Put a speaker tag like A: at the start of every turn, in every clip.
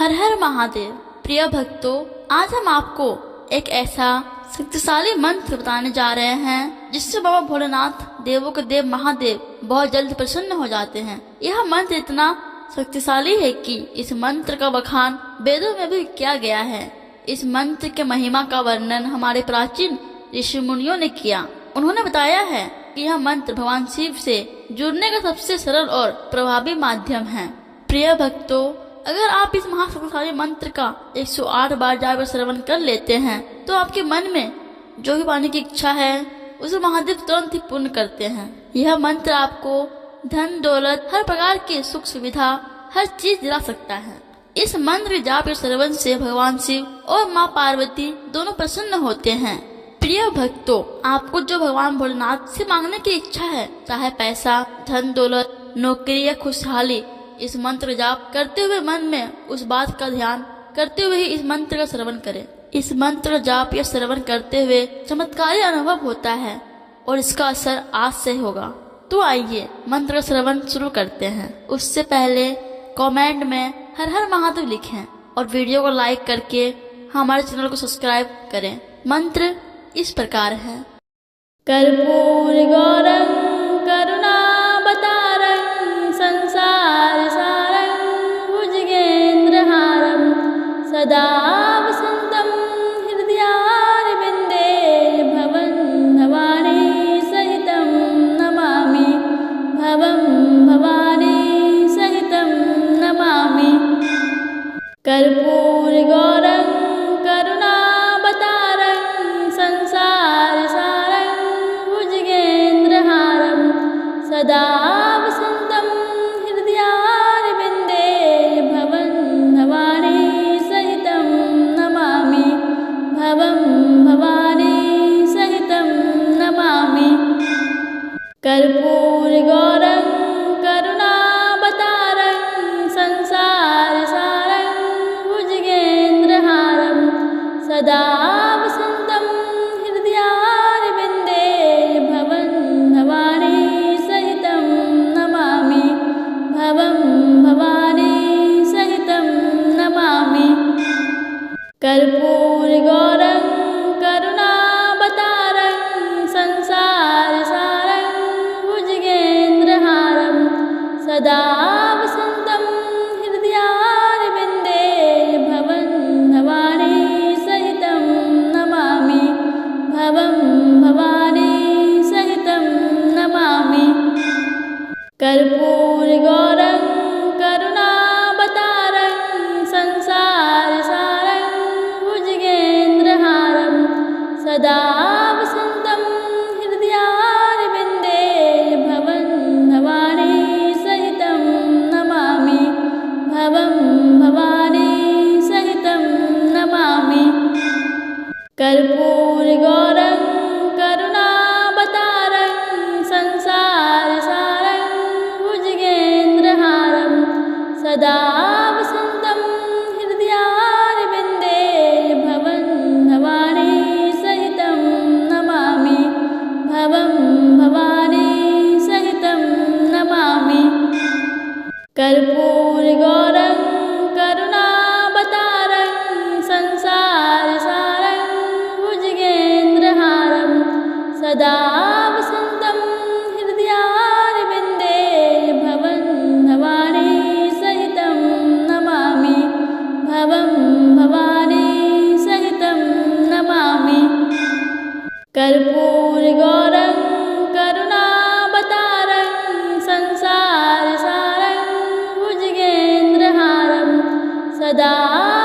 A: हर हर महादेव। प्रिय भक्तों, आज हम आपको एक ऐसा शक्तिशाली मंत्र बताने जा रहे हैं जिससे बाबा भोलेनाथ देवों के देव महादेव बहुत जल्द प्रसन्न हो जाते हैं। यह मंत्र इतना शक्तिशाली है कि इस मंत्र का बखान वेदों में भी किया गया है। इस मंत्र के महिमा का वर्णन हमारे प्राचीन ऋषि मुनियों ने किया। उन्होंने बताया है कि यह मंत्र भगवान शिव से जुड़ने का सबसे सरल और प्रभावी माध्यम है। प्रिय भक्तों, अगर आप इस महाशक्तिशाली मंत्र का 108 बार जाकर श्रवण कर लेते हैं तो आपके मन में जो भी पाने की इच्छा है उसे महादेव तुरंत ही पूर्ण करते हैं। यह मंत्र आपको धन दौलत, हर प्रकार की सुख सुविधा, हर चीज दिला सकता है। इस मंत्र के जाप के श्रवण से भगवान शिव और माँ पार्वती दोनों प्रसन्न होते हैं। प्रिय भक्तों, आपको जो भगवान भोलेनाथ से मांगने की इच्छा है, चाहे पैसा, धन दौलत, नौकरी या खुशहाली, इस मंत्र जाप करते हुए मन में उस बात का ध्यान करते हुए ही इस मंत्र का श्रवण करें। इस मंत्र जाप या श्रवण करते हुए चमत्कारी अनुभव होता है और इसका असर आज से होगा। तो आइए मंत्र का श्रवण शुरू करते हैं। उससे पहले कमेंट में हर हर महादेव लिखें और वीडियो को लाइक करके हमारे चैनल को सब्सक्राइब करें। मंत्र इस प्रकार है। कर्पूर गौरं करुणावतारं संसार सारं भुजगेन्द्रहारं सदा वसन्तं हृदयारविन्दे भवं भवानी सहितं नमामि। भवं भवानी सहितं नमामि। कर्पूर गौरं करुणावतारं संसार सारं भुजगेन्द्रहारं सदा वसन्तं हृदयारविन्दे भवं भवानी सहितं नमामि। भवं भवानी सहितं नमामि। कर्पूर गौरं करुणावतारं संसार सारं भुजगेन्द्रहारं सदा वसन्तं हृदयारविन्दे भवं भवानी सहितं नमामि। भवं भवानी सहितं नमामि। कर्पूर गौरं करुणावतारं संसार सारं भुजगेन्द्रहारं सदा वसन्तं हृदयारविन्दे भवं भवानी सहितं नमामि। भवं भवानी सहितं नमामि। कर्पूर गौरं करुणावतारं संसार सारं भुजगेन्द्रहारं सदा वसन्तं हृदयारविन्दे भवं भवानी सहितं नमामि। भवं भवानी सहितं नमामि। कर्पूर गौरं करुणावतारं संसार सारं भुजगेन्द्रहारं सदा वसन्तं हृदयारविन्दे भवं भवानी सहितं नमामि। भवं भवानी सहितं नमामि। कर्पूर गौरं करुणावतारं संसार सारं भुजगेन्द्रहारं सदा वसन्तं हृदयारविन्दे भवं भवानी सहितं नमामि। भवं भवानी सहितं नमामि। कर्पूर गौरं करुणावतारं संसार सारं भुजगेन्द्रहारं सदा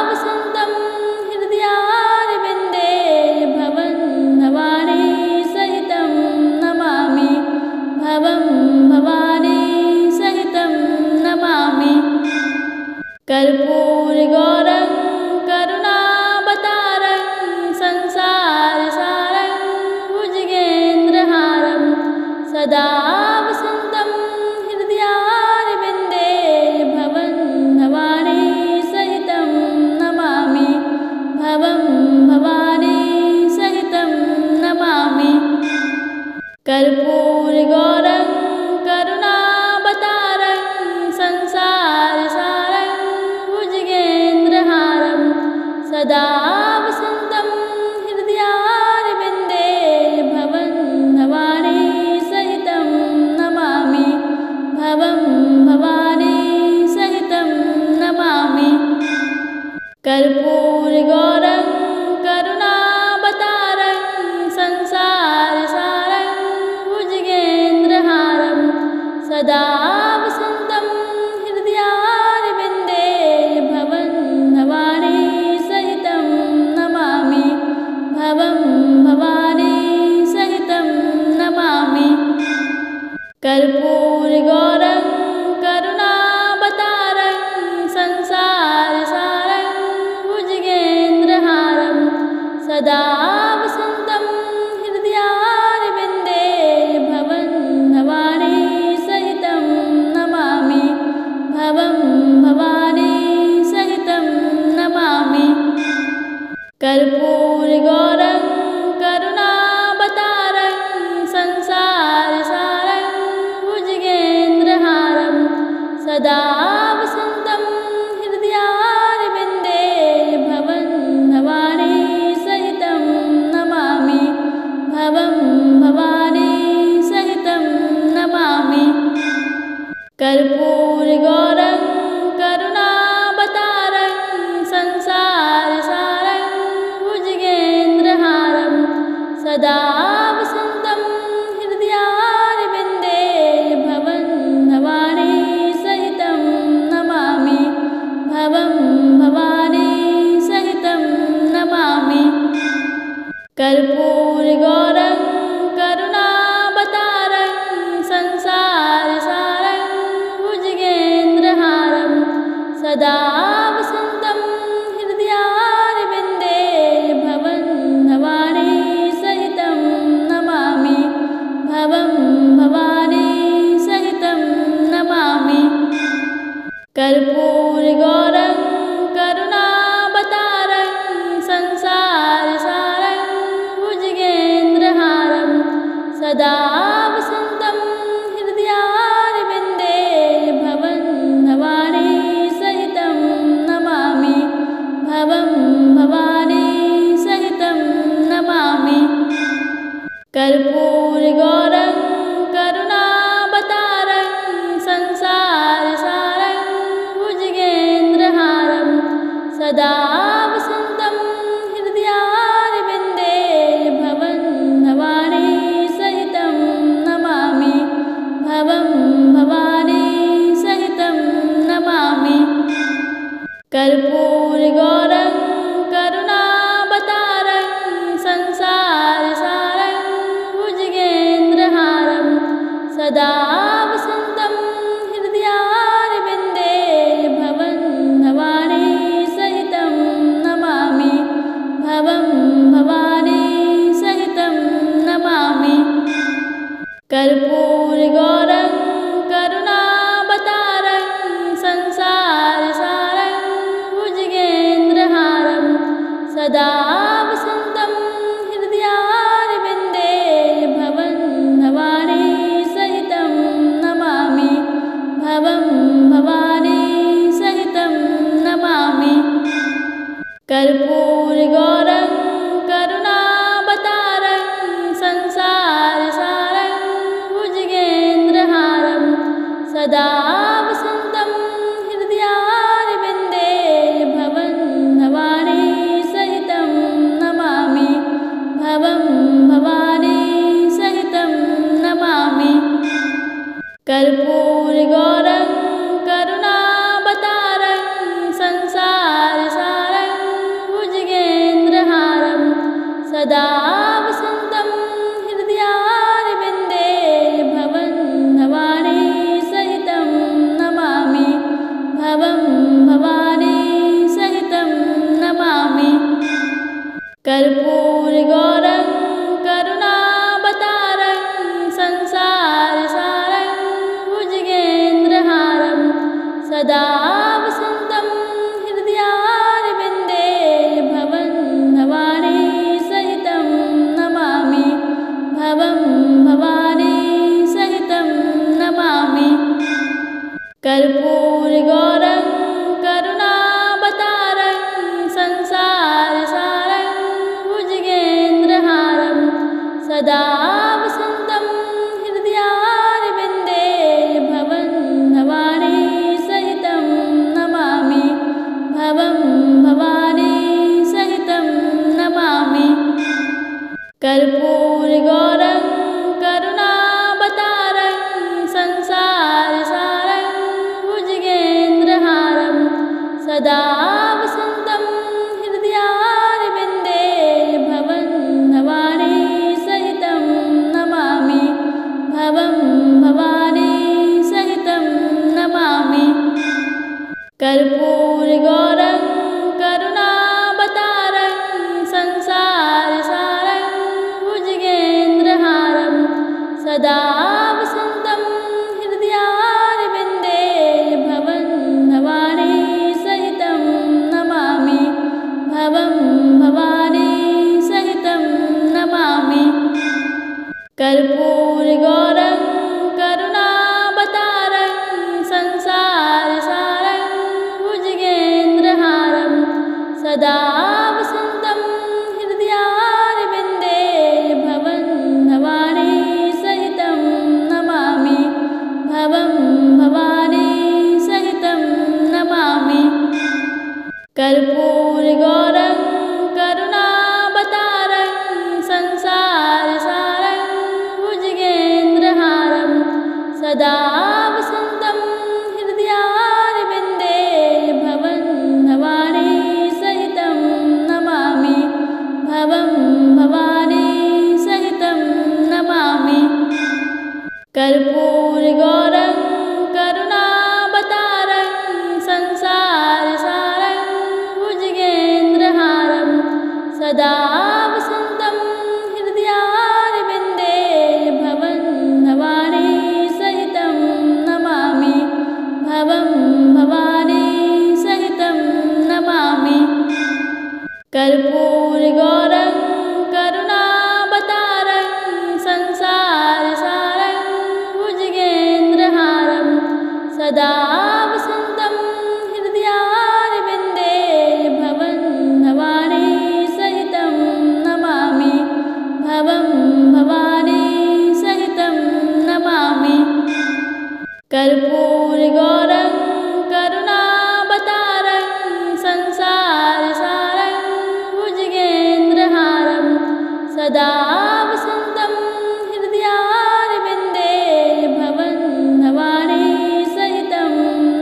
A: वसन्तं हृदयारविन्दे भवं भवानी सहितं नमामि। भवं भवानी सहितं नमामि। कर्पूर गौरं करुणावतारं संसार सारं भुजगेन्द्रहारं सदा वसन्तं हृदयारविन्दे भवं भवानी सहितं नमामि। भवं भवानी सहितं नमामि। कर्पूर गौरं करुणावतारं संसार सारं भुजगेन्द्र सदा वसन्तं हृदयारविन्दे भवं भवानी सहितं नमामि भवं भवानी सहितं नमामि कर्पूरगौरं करुणावतारं संसारसारं भुजगेन्द्रहारं सदा वसन्तं हृदयारविन्दे भवं भवानी सहितं नमामि भवं भवानी सहितं नमामि कर्पूरगौरं करुणावतारं संसारसारं भुजगेन्द्रहारं सदा वसन्तं हृदयारविन्दे भवं भवानी सहितं नमामि भवं भवानी सहितं नमामि कर्पूरगौरं करुणावतारं संसारसारं भुजगेन्द्रहारं सदा वसन्तं हृदयारविन्दे भवं भवानी सहितं नमामि भवं भवानी सहितं नमामि कर्पूरगौरं करुणावतारं संसारसारं भुजगेन्द्रहारं सदा वसन्तं हृदयारविन्दे भवं भवानी सहितं नमामि भवं भवानी सहितं नमामि कर्पूरगौरं करुणावतारं संसारसारं भुजगेन्द्रहारं सदा वसन्तं हृदयारविन्दे भवं भवानी सहितं नमामि भवं भवानी सहितं नमामि कर्पूरगौरं करुणावतारं संसारसारं भुजगेन्द्रहारं सदा वसन्तं हृदयारविन्दे भवं भवानी सहितं नमामि भवं भवानी सहितं नमामि कर्पूरगौरं करुणावतारं संसारसारं भुजगेन्द्रहारं सदा वसन्तं हृदयारविन्दे भवं भवानी सहितं नमामि भवं भवानी सहितं नमामि कर्पूरगौरं करुणावतारं संसारसारं भुजगेन्द्रहारं सदा वसन्तं हृदयारविन्दे भवं भवानी सहितं नमामि भवं भवानी सहितं नमामि कर्पूरगौरं करुणावतारं संसारसारं भुजगेन्द्रहारं सदा वसन्तं हृदयारविन्दे भवं भवानी सहितं नमामि भवं भवानी सहितं नमामि कर्पूरगौरं करुणावतारं संसारसारं भुजगेन्द्रहारं सदा वसन्तं हृदयारविन्दे भवं भवानी सहितं नमामि भवं भवानी सहितं नमामि कर्पूरगौरं करुणावतारं संसारसारं भुजगेन्द्रहारं सदा वसन्तं हृदयारविन्दे भवं भवानी सहितं नमामि भवं भवानी सहितं नमामि कर्पूरगौरं करुणावतारं संसारसारं भुजगेन्द्रहारं सदा वसन्तं हृदयारविन्दे भवं भवानी सहितं नमामि भवं भवानी सहितं नमामि कर्पूरगौरं करुणावतारं संसार सदा वसन्तं हृदयारविन्दे भवं भवानी सहितं नमामि भवं भवानी सहितं नमामि कर्पूरगौरं करुणावतारं संसारसारं भुजगेन्द्रहारं सदा वसन्तं हृदयारविन्दे भवं भवानी सहितं नमामि भवं भवानी सहितं नमामि कर्पूरगौरं करुणावतारं संसारसारं भुजगेन्द्रहारं सदा वसन्तं हृदयारविन्दे भवं भवानी सहितं नमामि भवं भवानी सहितं नमामि कर्पूरगौरं करुणावतारं संसारसारं भुजगेन्द्रहारं सदा वसन्तं हृदयारविन्दे भवं भवानी सहितं नमामि भवं भवानी सहितं नमामि कर्पूरगौरं करुणावतारं संसारसारं भुजगेन्द्रहारं सदा वसन्तं हृदयारविन्दे भवं भवानी सहितं नमामि भवं भवानी सहितं नमामि कर्पूरगौरं करुणावतारं संसारसारं भुजगेन्द्रहारं सदा वसन्तं हृदयारविन्दे भवं भवानी सहितं नमामि भवं भवानी सहितं नमामि कर्पूरगौरं करुणावतारं संसारसारं भुजगेन्द्रहारं सदा वसन्तं हृदयारविन्दे भवं भवानी सहितं नमामि भवं भवानी सहितं नमामि कर्पूरगौरं करुणावतारं संसारसारं भुजगेन्द्रहारं सदा वसन्तं हृदयारविन्दे भवं भवानी सहितं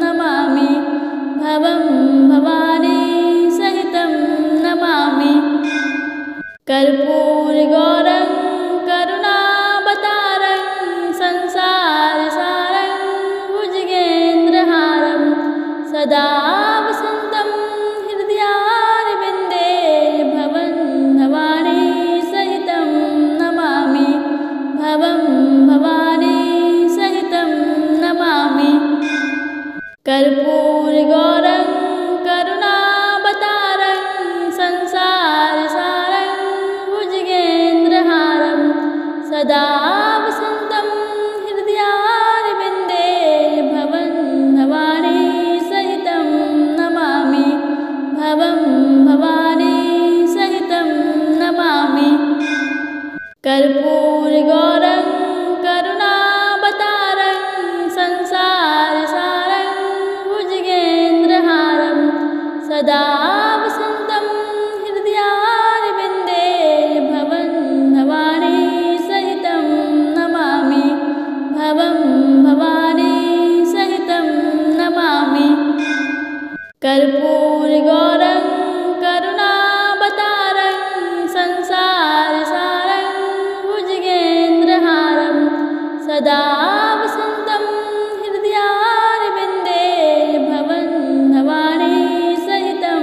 A: नमामि भवं भवानी सहितं नमामि कर्पूरगौरं करुणावतारं संसारसारं भुजगेन्द्रहारं सदा वसन्तं हृदयारविन्दे भवं भवानी सहितं नमामि भवं भवानी सहितं नमामि कर्पूरगौरं करुणावतारं संसारसारं भुजगेन्द्रहारं सदा वसन्तं हृदयारविन्दे भवं भवानी सहितं नमामि भवं भवानी सहितं नमामि कर्पूरगौरं करुणावतारं संसारसारं भुजगेन्द्रहारं सदा वसन्तं हृदयारविन्दे भवं भवानी सहितं नमामि भवं भवानी सहितं नमामि कर्पूरगौरं करुणावतारं संसारसारं भुजगेन्द्रहारं सदा वसन्तं हृदयारविन्दे भवं भवानी सहितं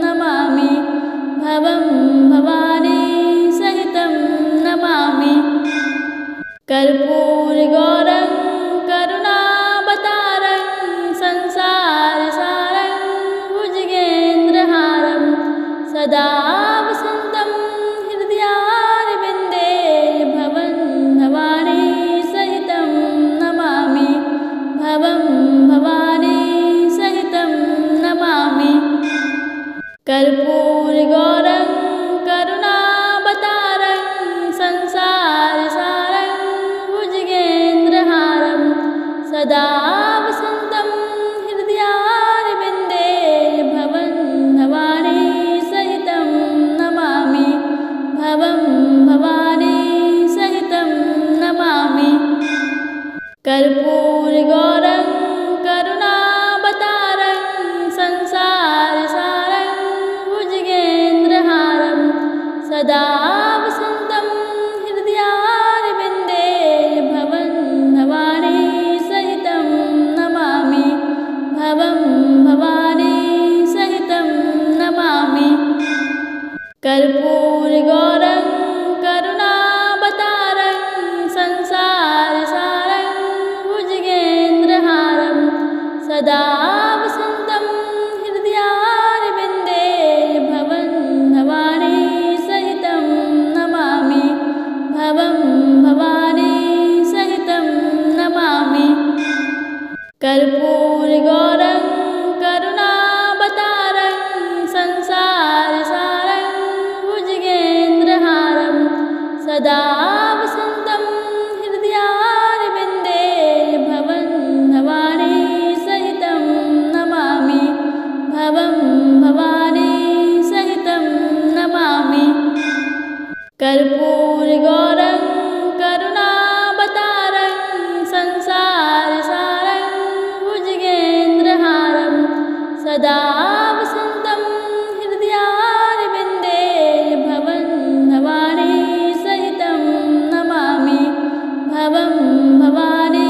A: नमामि भवं भवानी सहितं नमामि कर्पूरगौरं करुणावतारं संसारसारं भुजगेन्द्रहारं सदा वसन्तं हृदयारविन्दे भवं भवानी सहितं नमामि भवं भवानी सहितं नमामि कर्पूरगौरं करुणावतारं संसार सदा वसन्तं हृदयारविन्दे भवं भवानी सहितं नमामि भवं भवानी सहितं नमामि कर्पूरगौरं करुणावतारं संसारसारं भुजगेन्द्रहारं सदा वसन्तं हृदयारविन्दे भवं भवानी सहितं नमामि भवं भवानी सहितं नमामि कर्पूरगौरं करुणावतारं संसारसारं भुजगेन्द्रहारं सदा वसन्तं हृदयारविन्दे भवं भवानी सहितं नमामि भवं भवानी सहितं नमामि कर्पूरगौरं करुणावतारं संसारसारं भुजगेन्द्रहारं सदा वसन्तं हृदयारविन्दे भवं भवानी सहितं नमामि भवं भवानी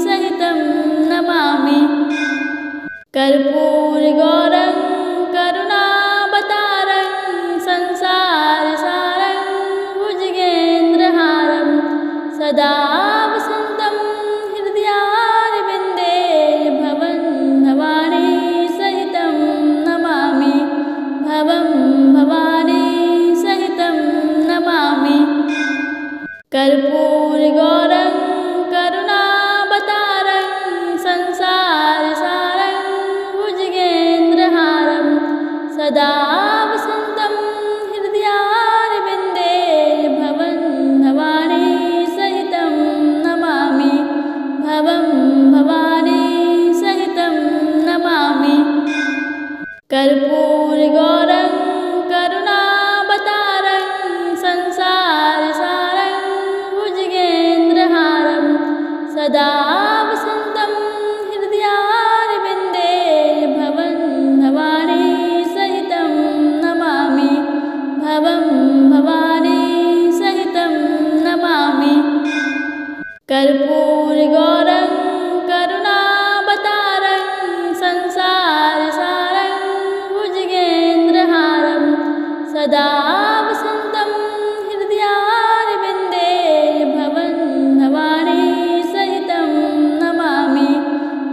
A: सहितं नमामि कर्पूरगौरं करुणावतारं संसारसारं भुजगेन्द्रहारं सदा वसन्तं हृदयारविन्दे भवं भवानी सहितं नमामि भवं भवानी सहितं नमामि कर्पूरगौरं करुणावतारं संसारसारं भुजगेन्द्रहारं सदा वसन्तं हृदयारविन्दे भवं भवानी सहितं नमामि भवं भवानी सहितं नमामि कर्पूरगौरं करुणावतारं संसारसारं भुजगेन्द्रहारं सदा वसन्तं हृदयारविन्दे भवं भवानी सहितं नमामि भवं भवानी सहितं नमामि कर्पूरगौरं करुणावतारं संसारसारं भुजगेन्द्रहारं सदा वसन्तं हृदयारविन्दे भवं भवानी सहितं नमामि भवं भवानी सहितं नमामि कर्पूरगौरं करुणावतारं संसारसारं भुजगेन्द्रहारं सदा वसन्तं हृदयारविन्दे भवं भवानी सहितं नमामि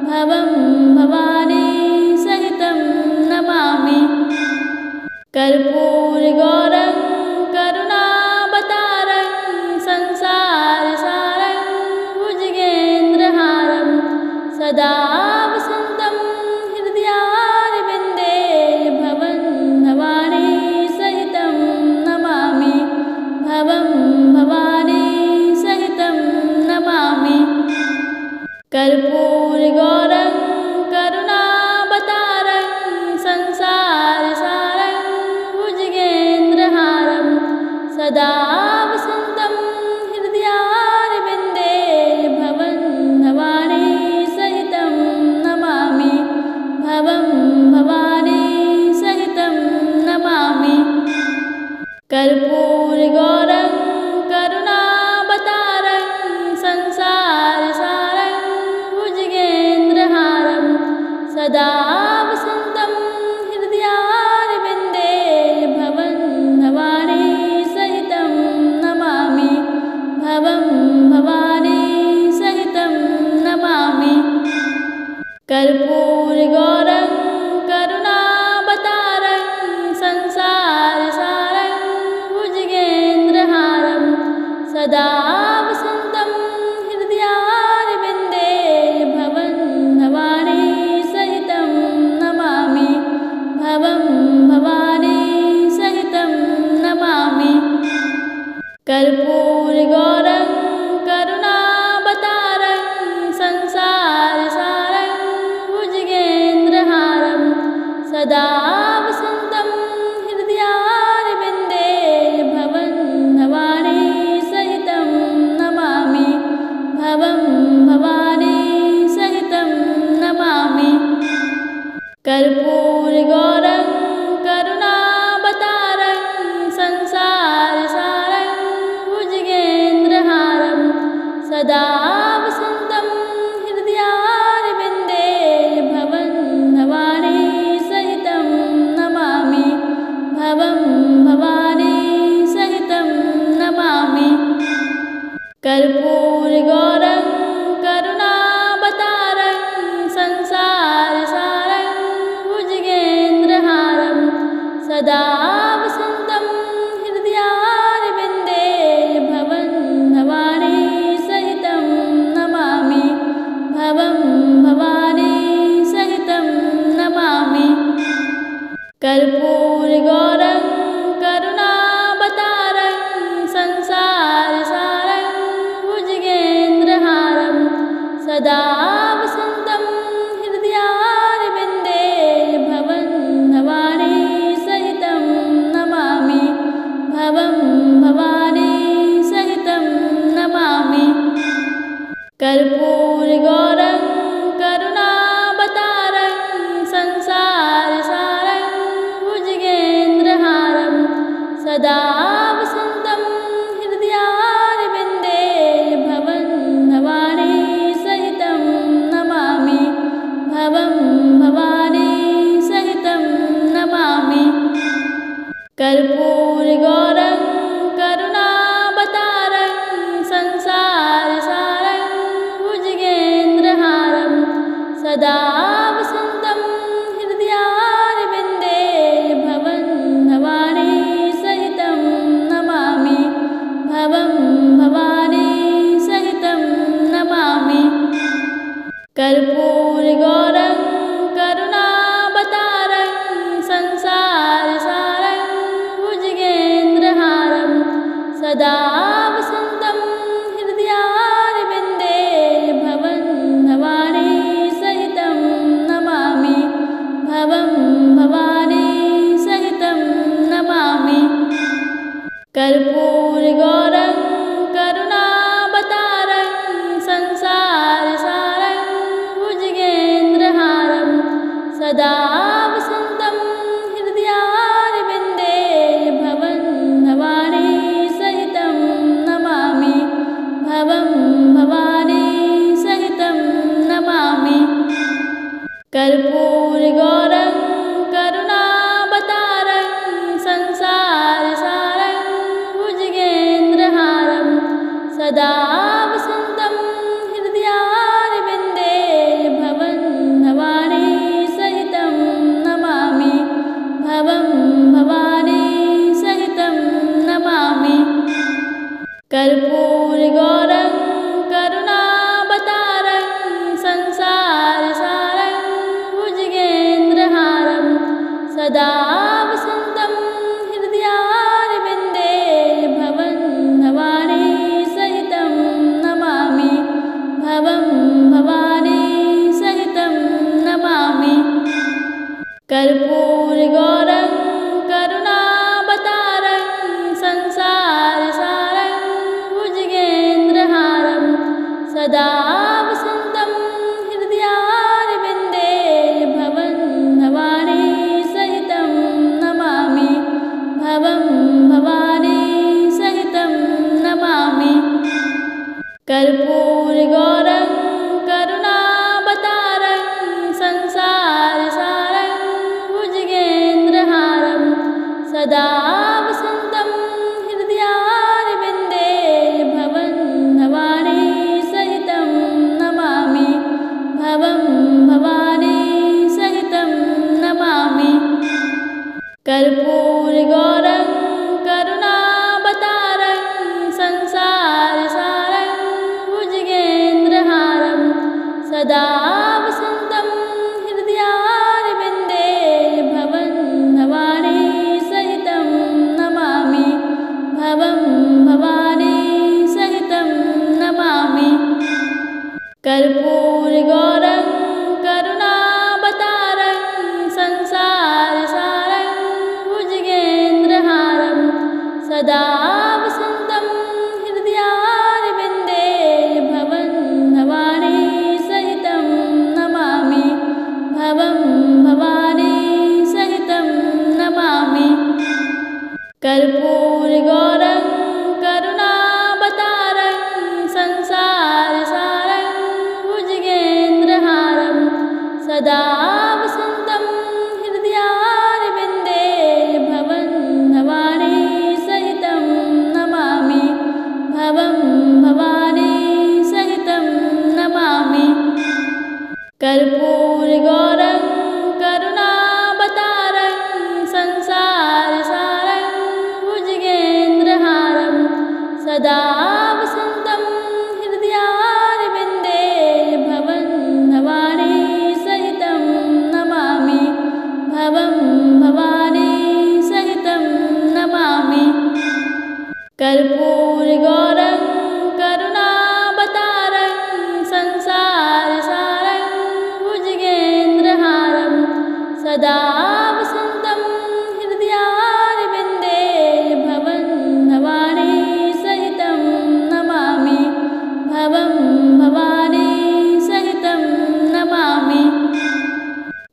A: भवं भवानी सहितं नमामि कर्पूरगौरं करुणावतारं संसारसारं भुजगेन्द्रहारं सदा वसन्तं हृदयारविन्दे भवं भवानी सहितं नमामि भवं भवानी सहितं नमामि कर्पूरगौरं भुजगेन्द्रहारं सदा वसन्तं हृदयारविन्दे भवं भवानी सहितं नमामि भवं भवानी सहितं नमामि कर्पूरगौरं करुणावतारं संसारसारं भुजगेन्द्रहारं सदा वसन्तं हृदयारविन्दे भवं भवानी सहितं नमामि भवं भवानी सहितं नमामि कर्पूरगौरं करुणावतारं संसारसारं भुजगेन्द्रहारं सदा वसन्तं हृदयारविन्दे भवं भवानी सहितं नमामि भवं भवानी सहितं नमामि कर्पूरगौरं करुणावतारं संसारसारं भुजगेन्द्रहारं सदा वसन्तं हृदयारविन्दे भवं भवानी सहितं नमामि भवं भवानी सहितं नमामि कर्पूरगौरं करुणावतारं संसारसारं भुजगेन्द्रहारं सदा वसन्तं हृदयारविन्दे भवं भवानी सहितं नमामि भवं भवानी सहितं नमामि कर्पूरगौरं करुणावतारं संसार सदा वसन्तं हृदयारविन्दे भवं भवानी सहितं नमामि भवं भवानी सहितं नमामि कर्पूरगौरं करुणावतारं संसारसारं भुजगेन्द्रहारं सदा वसन्तं हृदयारविन्दे भवं भवानी सहितं नमामि भवं भवानी सहितं नमामि कर्पूरगौरं करुणावतारं संसारसारं भुजगेन्द्रहारं सदा वसन्तं हृदयारविन्दे भवं भवानी सहितं नमामि भवं भवानी सहितं नमामि कर्पूरगौरं करुणावतारं संसारसारं भुजगेन्द्रहारं सदा वसन्तं हृदयारविन्दे भवं भवानी सहितं नमामि भवं भवानी सहितं नमामि कर्पूरगौरं करुणावतारं संसारसारं भुजगेन्द्रहारं सदा वसन्तं हृदयारविन्दे भवं भवानी सहितं नमामि भवं भवानी सहितं नमामि कर्पूरगौरं करुणावतारं संसारसारं भुजगेन्द्रहारं सदा वसन्तं हृदयारविन्दे भवं भवानी सहितं नमामि भवं भवानी सहितं नमामि कर्पूरगौरं करुणावतारं संसारसारं भुजगेन्द्रहारं सदा वसन्तं हृदयारविन्दे भवं भवानी सहितं नमामि भवं भवानी सहितं नमामि कर्पूरगौरं करुणावतारं संसारसारं भुजगेन्द्रहारं सदा वसन्तं हृदयारविन्दे भवं भवानी सहितं नमामि भवं भवानी सहितं नमामि कर्पूरगौरं करुणावतारं संसारसारं भुजगेन्द्रहारं सदा वसन्तं हृदयारविन्दे भवं भवानी सहितं नमामि भवं भवानी सहितं नमामि कर्पूरगौरं करुणावतारं संसारसारं भुजगेन्द्रहारं सदा वसन्तं हृदयारविन्दे भवं भवानी सहितं नमामि भवं भवानी सहितं नमामि कर्पूरगौरं करुणावतारं संसारसारं भुजगेन्द्रहारं सदा वसन्तं हृदयारविन्दे भवं भवानी सहितं नमामि भवं भवानी सहितं नमामि कर्पूरगौरं करुणावतारं संसारसारं भुजगेन्द्रहारं सदा वसन्तं हृदयारविन्दे भवं भवानी सहितं नमामि भवं भवानी सहितं नमामि कर्पूरगौरं करुणावतारं संसारसारं भुजगेन्द्रहारं सदा वसन्तं हृदयारविन्दे भवं भवानी सहितं नमामि भवं भवानी सहितं नमामि कर्पूरगौरं करुणावतारं संसारसारं भुजगेन्द्रहारं सदा वसन्तं हृदयारविन्दे भवं भवानी सहितं नमामि भवं भवानी सहितं नमामि कर्पूरगौरं भुजगेन्द्रहारं सदा वसन्तं हृदयारविन्दे भवं भवानी सहितं नमामि भवं भवानी सहितं नमामि कर्पूरगौरं करुणावतारं संसार सदा वसन्तं हृदयारविन्दे भवं भवानी सहितं नमामि भवं भवानी सहितं नमामि कर्पूरगौरं करुणावतारं संसारसारं भुजगेन्द्रहारं सदा वसन्तं हृदयारविन्दे भवं भवानी सहितं नमामि भवं भवानी सहितं नमामि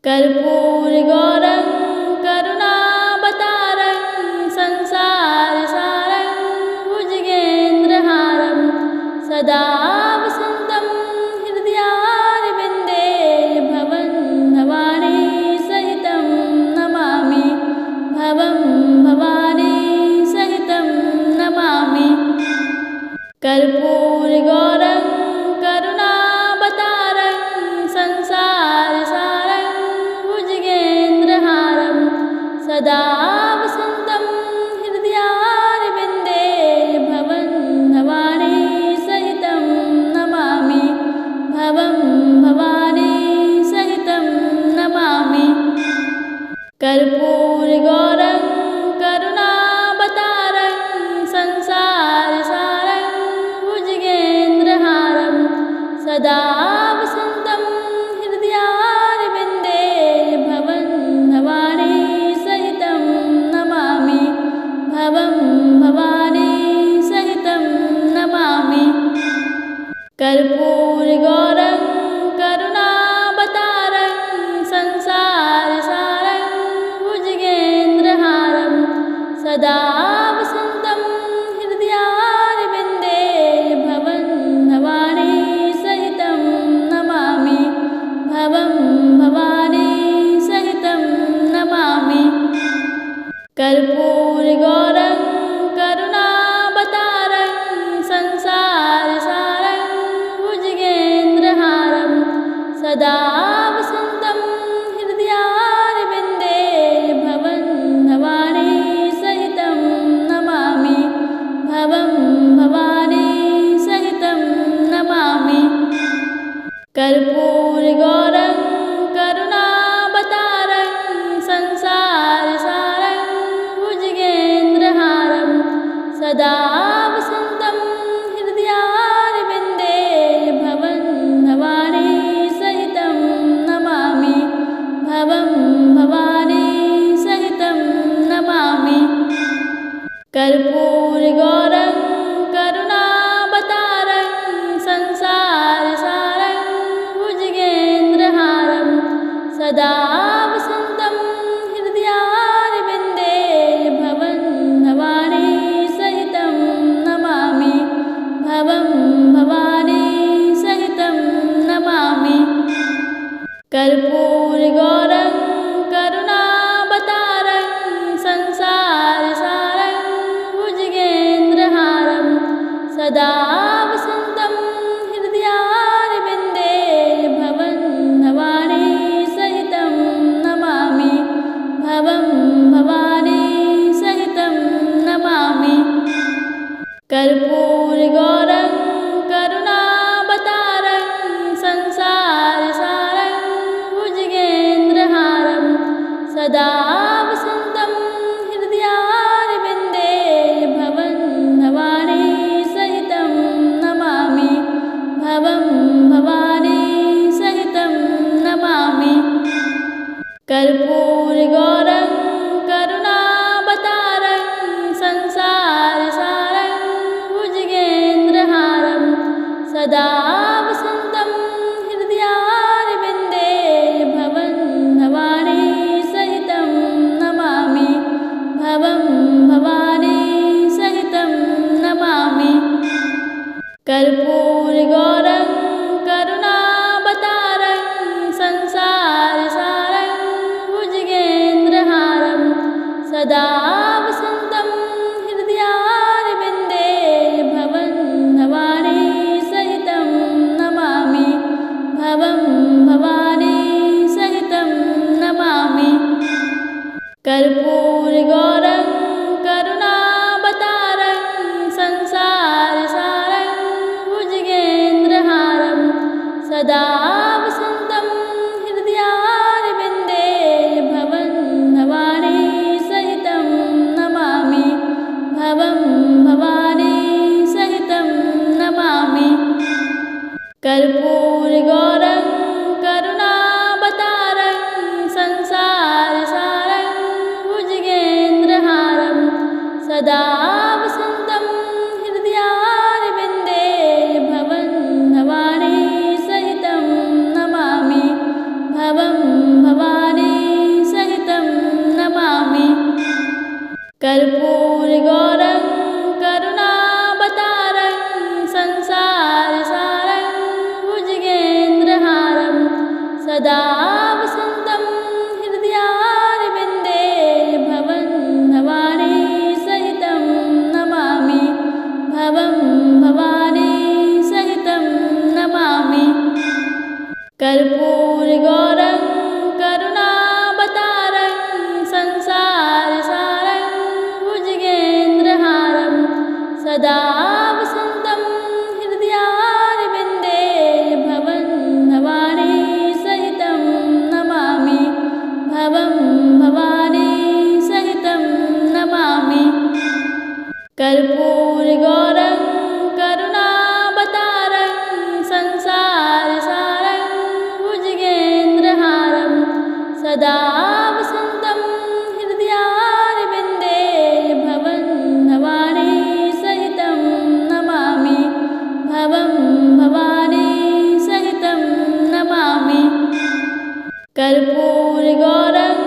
A: कर्पूरगौरं करुणावतारं संसारसारं भुजगेन्द्रहारं सदा वसन्तं हृदयारविन्दे भवं भवानी सहितं नमामि भवं भवानी सहितं नमामि कर्पूरगौरं करुणावतारं संसारसारं भुजगेन्द्रहारं सदा वसन्तं हृदयारविन्दे भवं भवानी सहितं नमामि भवं भवानी सहितं नमामि कर्पूरगौरं करुणावतारं संसारसारं भुजगेन्द्रहारं सदा वसन्तं हृदयारविन्दे भवं भवानी सहितं नमामि भवं भवानी सहितं नमामि कर्पूरगौरं करुणावतारं संसारसारं भुजगेन्द्रहारं सदा वसन्तं हृदयारविन्दे भवं भवानी सहितं नमामि भवं भवानी सहितं नमामि कर्पूरगौरं करुणावतारं संसारसारं भुजगेन्द्रहारं सदा वसन्तं हृदयारविन्दे भवं भवानी सहितं नमामि भवं भवानी सहितं नमामि कर्पूरगौरं करुणावतारं संसारसारं भुजगेन्द्रहारं सदा वसन्तं हृदयारविन्दे भवं भवानी सहितं नमामि भवं भवानी सहितं नमामि कर्पूरगौरं करुणावतारं संसारसारं भुजगेन्द्रहारं सदा वसन्तं हृदयारविन्दे भवं भवानी सहितं नमामि भवं भवानी सहितं नमामि कर्पूरगौरं करुणावतारं संसारसारं भुजगेन्द्रहारं सदा वसन्तं हृदयारविन्दे भवं भवानी सहितं नमामि भवं भवानी सहितं नमामि कर्पूरगौरं करुणावतारं संसारसारं भुजगेन्द्रहारं सदा वसन्तं हृदयारविन्दे भवं भवानी सहितं नमामि भवं भवानी सहितं नमामि कर्पूरगौरं करुणावतारं संसारसारं भुजगेन्द्रहारं सदा वसन्तं हृदयारविन्दे भवं भवानी सहितं नमामि भवं भवानी सहितं नमामि कर्पूरगौरं करुणावतारं संसारसारं भुजगेन्द्रहारं सदा वसन्तं हृदयारविन्दे भवं भवानी सहितं नमामि भवं भवानी सहितं नमामि कर्पूरगौरं करुणावतारं संसार सदा वसन्तं हृदयारविन्दे भवं भवानी सहितं नमामि भवं भवानी सहितं नमामि कर्पूरगौरं करुणावतारं संसारसारं भुजगेन्द्रहारं सदा वसन्तं हृदयारविन्दे भवं भवानी सहितं नमामि भवं भवानी सहितं नमामि कर्पूरगौरं करुणावतारं संसारसारं भुजगेन्द्रहारं सदा वसन्तं हृदयारविन्दे भवं भवानी सहितं नमामि भवं भवानी सहितं नमामि कर्पूरगौरं करुणावतारं संसारसारं भुजगेन्द्रहारं सदा वसन्तं हृदयारविन्दे भवं भवानी सहितं नमामि भवं भवानी सहितं नमामि कर्पूरगौरं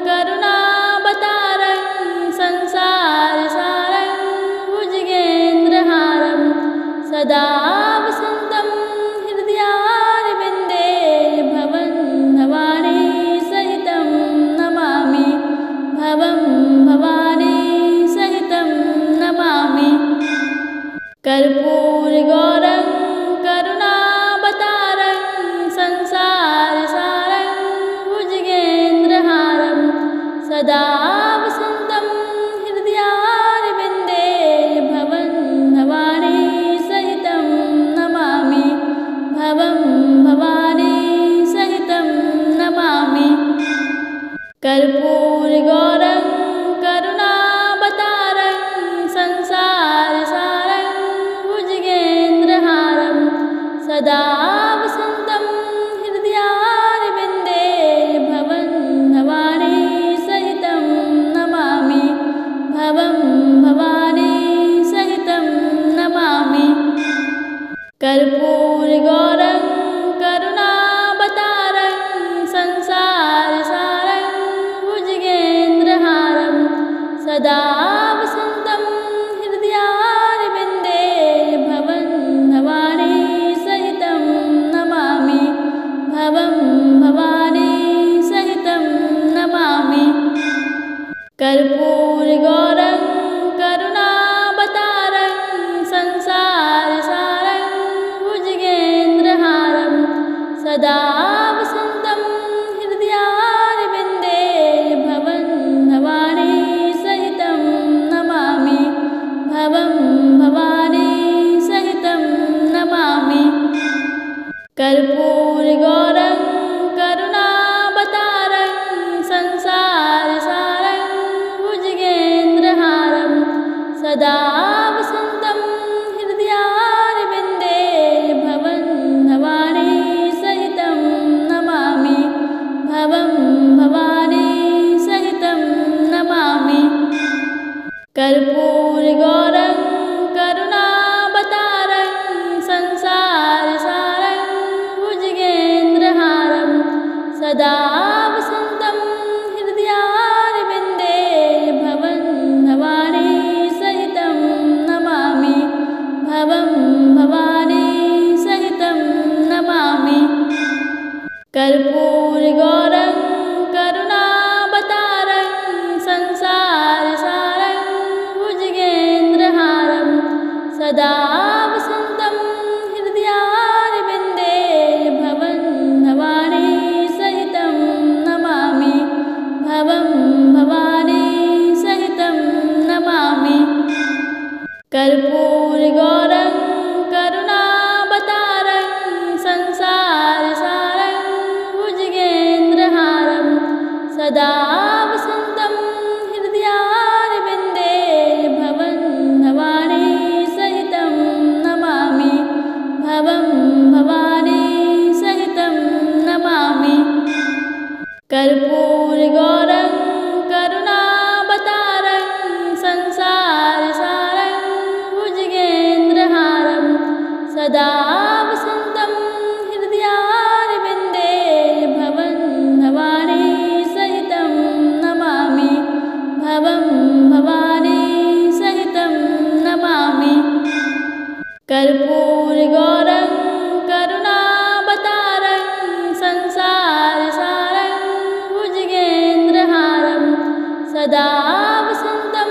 A: करुणावतारं संसारसारं भुजगेन्द्रहारं सदा वसन्तं हृदयारविन्दे भवं भवानी सहितं नमामि भवं भवानी सहितं नमामि कर्पूरगौरं करुणावतारं संसारसारं भुजगेन्द्रहारं सदा वसन्तं हृदयारविन्दे भवं भवानी सहितं नमामि भवं भवानी सहितं नमामि कर्पूरगौरं करुणावतारं संसारसारं भुजगेन्द्रहारं सदा वसन्तं हृदयारविन्दे भवं भवानी सहितं नमामि भवं भवानी सहितं नमामि कर्पूरगौरं करुणावतारं संसारसारं भुजगेन्द्रहारं सदा वसन्तं हृदयारविन्दे भवं भवानी सहितं नमामि भवं भवानी सहितं नमामि कर्पूरगौरं करुणावतारं संसारसारं भुजगेन्द्रहारं सदा वसन्तं हृदयारविन्दे भवं भवानी सहितं नमामि भवं भवानी सहितं नमामि कर्पूरगौरं भुजगेन्द्रहारं सदा वसन्तं हृदयारविन्दे भवं भवानी सहितं नमामि भवं भवानी सहितं नमामि कर्पूरगौरं करुणावतारं संसारसारं भुजगेन्द्रहारं सदा वसन्तं हृदयारविन्दे भवं भवानी सहितं नमामि भवं भवानी सहितं नमामि कर्पूरगौरं करुणावतारं संसारसारं भुजगेन्द्रहारं सदा वसन्तं हृदयारविन्दे भवं भवानी सहितं नमामि भवं भवानी सहितं नमामि कर्पूरगौरं करुणावतारं संसारसारं भुजगेन्द्रहारं सदा वसन्तं हृदयारविन्दे भवं भवानी सहितं नमामि भवं भवानी सहितं नमामि कर्पूरगौरं करुणावतारं संसारसारं भुजगेन्द्रहारं सदा वसन्तं हृदयारविन्दे भवं भवानी सहितं नमामि भवं भवानी सहितं नमामि कर्पूरगौरं करुणावतारं संसारसारं भुजगेन्द्रहारं सदा वसन्तं हृदयारविन्दे भवं भवानी सहितं नमामि भवं भवानी सहितं नमामि कर्पूरगौरं करुणावतारं संसार भवानी सहितं नमामि। कर्पूरगौरं करुणावतारं संसारसारं भुजगेन्द्रहारं सदा वसन्तं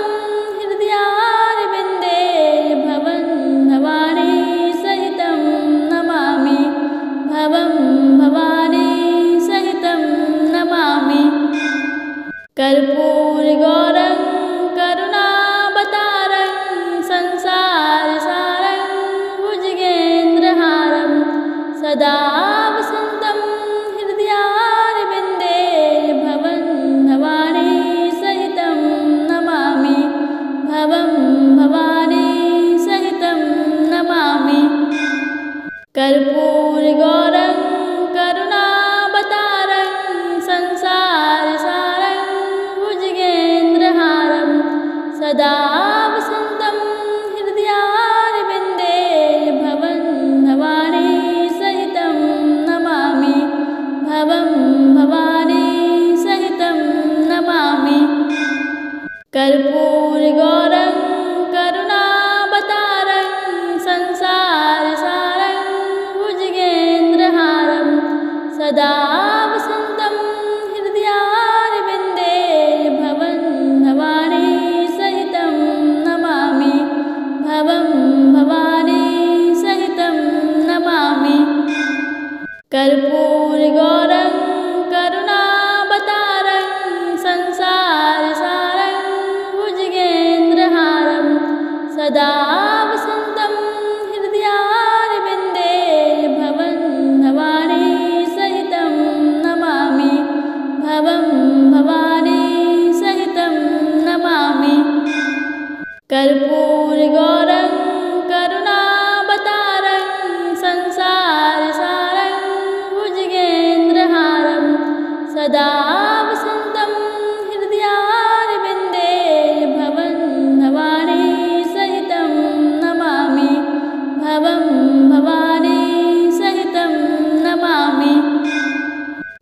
A: हृदयारविन्दे भवं भवानी सहितं नमामि। भवं भवानी सहितं नमामि। कर्पूरगौरं करुणावतारं संसारसारं भुजगेन्द्रहारं सदा वसन्तं हृदयारविन्दे भवं भवानी सहितं नमामि। भवं भवानी सहितं नमामि। कर्पूरगौरं करुणावतारं संसारसारं भुजगेन्द्रहारं सदा वसन्तं हृदयारविन्दे भवं भवानी सहितं नमामि। भवं भवानी सहितं नमामि। कर्पूरगौरं करुणावतारं संसारसारं भुजगेन्द्रहारं सदा वसन्तं हृदयारविन्दे भवं भवानी सहितं नमामि। भवं भवानी सहितं नमामि। कर्पूरगौरं करुणावतारं संसारसारं भुजगेन्द्रहारं सदा वसन्तं हृदयारविन्दे भवं भवानी सहितं नमामि। भवं भवानी सहितं नमामि। कर्पूरगौरं करुणावतारं संसारसारं भुजगेन्द्रहारं सदा वसन्तं हृदयारविन्दे भवं भवानी सहितं नमामि। भवं भवानी सहितं नमामि।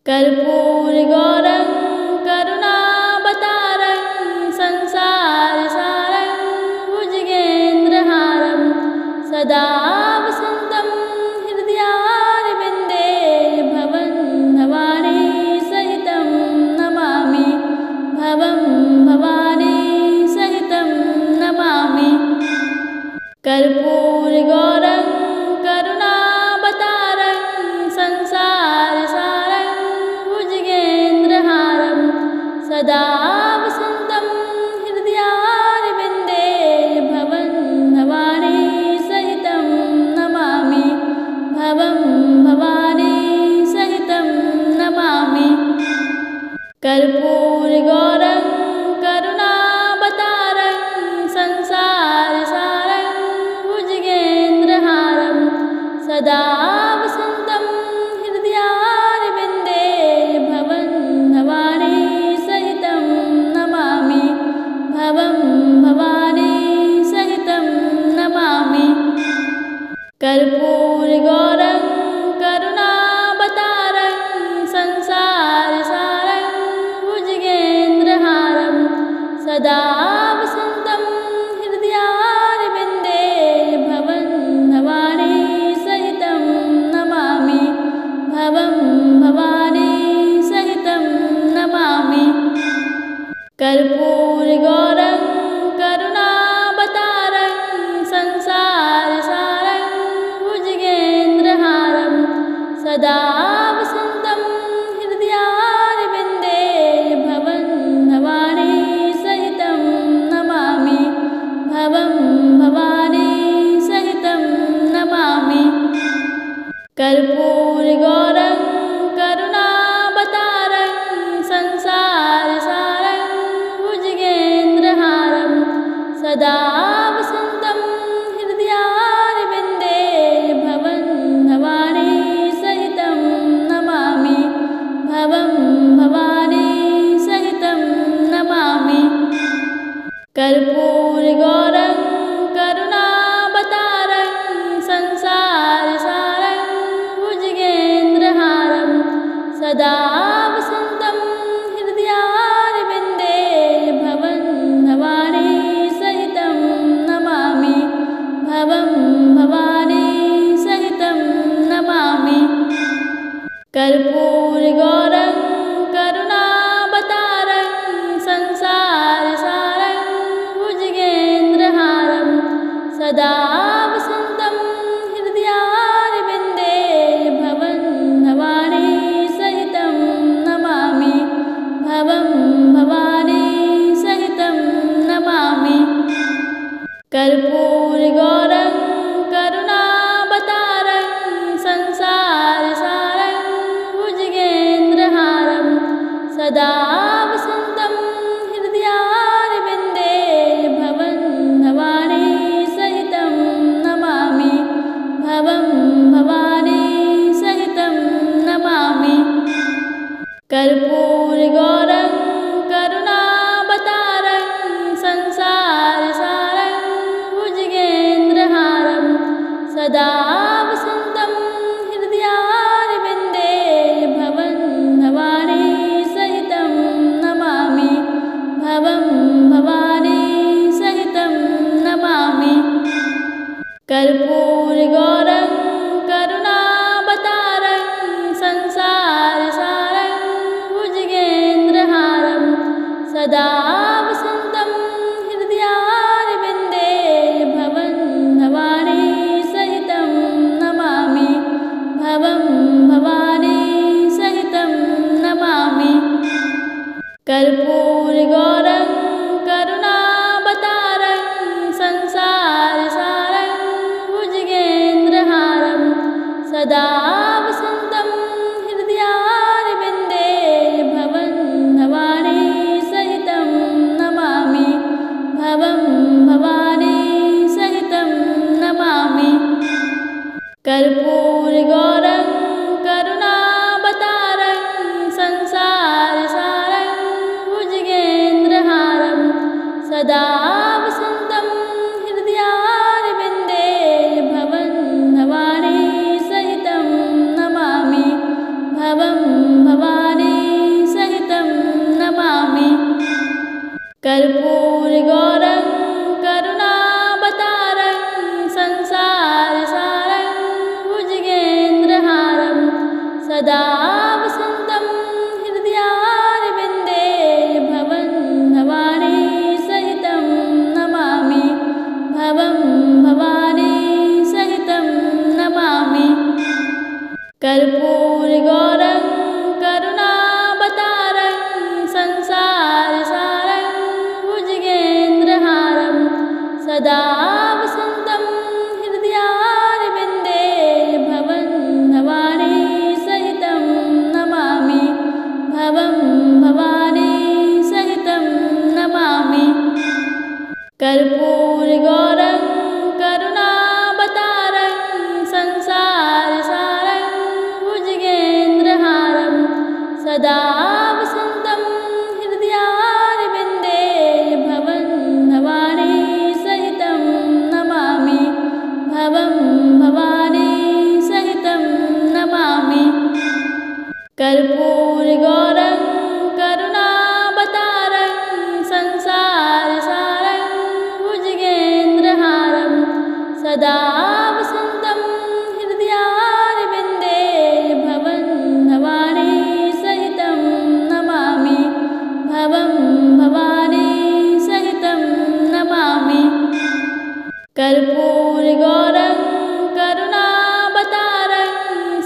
A: कर्पूरगौरं करुणावतारं संसारसारं भुजगेन्द्रहारं सदा वसन्तं हृदयारविन्दे भवं भवानी सहितं नमामि। भवं भवानी सहितं नमामि। कर्पूरगौरं करुणावतारं संसारसारं भुजगेन्द्रहारं सदा वसन्तं हृदयारविन्दे भवं भवानी सहितं नमामि। भवं भवानी सहितं नमामि। कर्पूरगौरं करुणावतारं संसारसारं भुजगेन्द्रहारं सदा वसन्तं हृदयारविन्दे भवं भवानी सहितं नमामि। भवं भवानी सहितं नमामि। कर्पूरगौरं करुणावतारं संसारसारं भुजगेन्द्रहारं सदा वसन्तं हृदयारविन्दे भवं भवानी सहितं नमामि। भवं भवानी सहितं नमामि। कर्पूरगौरं करुणावतारं संसारसारं भुजगेन्द्रहारं सदा वसन्तं हृदयारविन्दे भवं भवानी सहितं नमामि। भवं भवानी सहितं नमामि। कर्पूरगौरं करुणावतारं संसारसारं भुजगेन्द्रहारं सदा वसन्तं हृदयारविन्दे भवं भवानी सहितं नमामि। भवं भवानी सहितं नमामि। कर्पूरगौरं करुणावतारं संसारसारं भुजगेन्द्रहारं सदा वसन्तं हृदयारविन्दे भवं भवानी सदा वसन्तं हृदयारविन्दे भवं भवानी सहितं नमामि भवं भवानी सहितं नमामि कर्पूरगौरं करुणावतारं संसारसारं भुजगेन्द्रहारं सदा वसन्तं हृदयारविन्दे भवं भवानी सहितं नमामि भवं भवानी सहितं नमामि कर्पूरगौरं करुणावतारं संसारसारं भुजगेन्द्रहारं सदा वसन्तं हृदयारविन्दे भवं भवानी सहितं नमामि भवं भवानी सहितं नमामि कर्पूरगौरं करुणावतारं संसारसारं भुजगेन्द्रहारं सदा वसन्तं हृदयारविन्दे भवं भवानी सहितं नमामि भवं भवानी सहितं नमामि कर्पूरगौरं करुणावतारं संसारसारं भुजगेन्द्रहारं सदा वसन्तं हृदयारविन्दे भवं भवानी सहितं नमामि भवं भवानी सहितं नमामि कर्पूरगौरं करुणावतारं संसारसारं भुजगेन्द्रहारं सदा वसन्तं हृदयारविन्दे भवं भवानी सहितं नमामि भवं भवानी सहितं नमामि कर्पूरगौरं करुणावतारं संसारसारं भुजगेन्द्रहारं सदा वसन्तं हृदयारविन्दे भवं भवानी सहितं नमामि भवं भवानी सहितं नमामि कर्पूरगौरं करुणावतारं संसारसारं भुजगेन्द्रहारं सदा वसन्तं हृदयारविन्दे भवं भवानी सहितं नमामि भवं भवानी सहितं नमामि कर्पूरगौरं करुणावतारं संसारसारं भुजगेन्द्रहारं सदा वसन्तं हृदयारविन्दे भवं भवानी सहितं नमामि भवं भवानी सहितं नमामि कर्पूरगौरं करुणावतारं संसारसारं भुजगेन्द्रहारं सदा वसन्तं हृदयारविन्दे भवं भवानी सहितं नमामि भवं भवानी सहितं नमामि कर्पूरगौरं करुणावतारं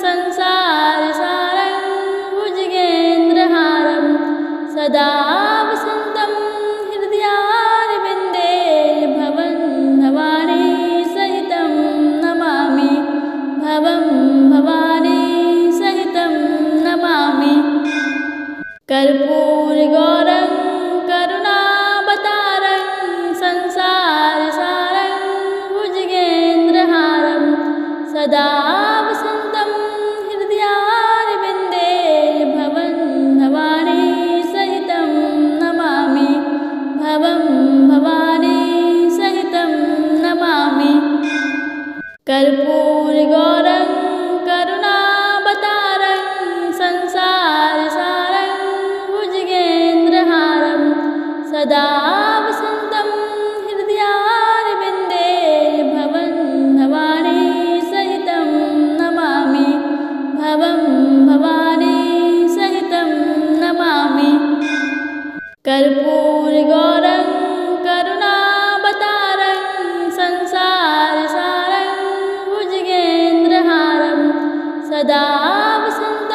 A: संसारसारं भुजगेन्द्रहारं सदा वसन्तं हृदयारविन्दे भवं भवानी सहितं नमामि भवं भवानी सहितं नमामि कर्पूरगौरं करुणावतारं संसारसारं भुजगेन्द्रहारं सदा वसन्तं हृदयारविन्दे भवं भवानी सहितं नमामि भवं भवानी सहितं नमामि कर्पूरगौरं करुणावतारं संसारसारं भुजगेन्द्रहारं सदा वसन्तं हृदयारविन्दे भवं भवानी सहितं नमामि भवं भवानी सहितं नमामि कर्पूरगौरं करुणावतारं संसार सदा वसंत